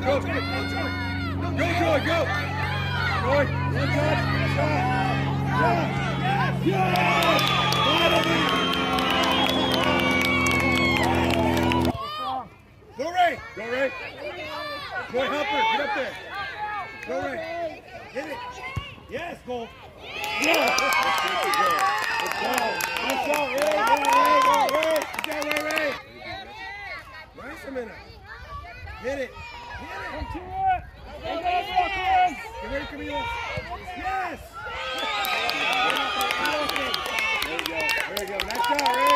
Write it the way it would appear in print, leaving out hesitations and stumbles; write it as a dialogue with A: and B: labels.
A: Go, Joy. Go, Joy, go. Joy, one touch. Shot. Yes! Finally! Go, Ray. Go, Ray. Joy, help her. Get up there. Go, Ray. Hit it. Yes, goal. Yeah. Let's go. Let's go, Ray. Ray. Good job, Ray. Nice a minute. Hit it. Come to it. Get ready, Camila. Yes. There you go. Nice job, Ray.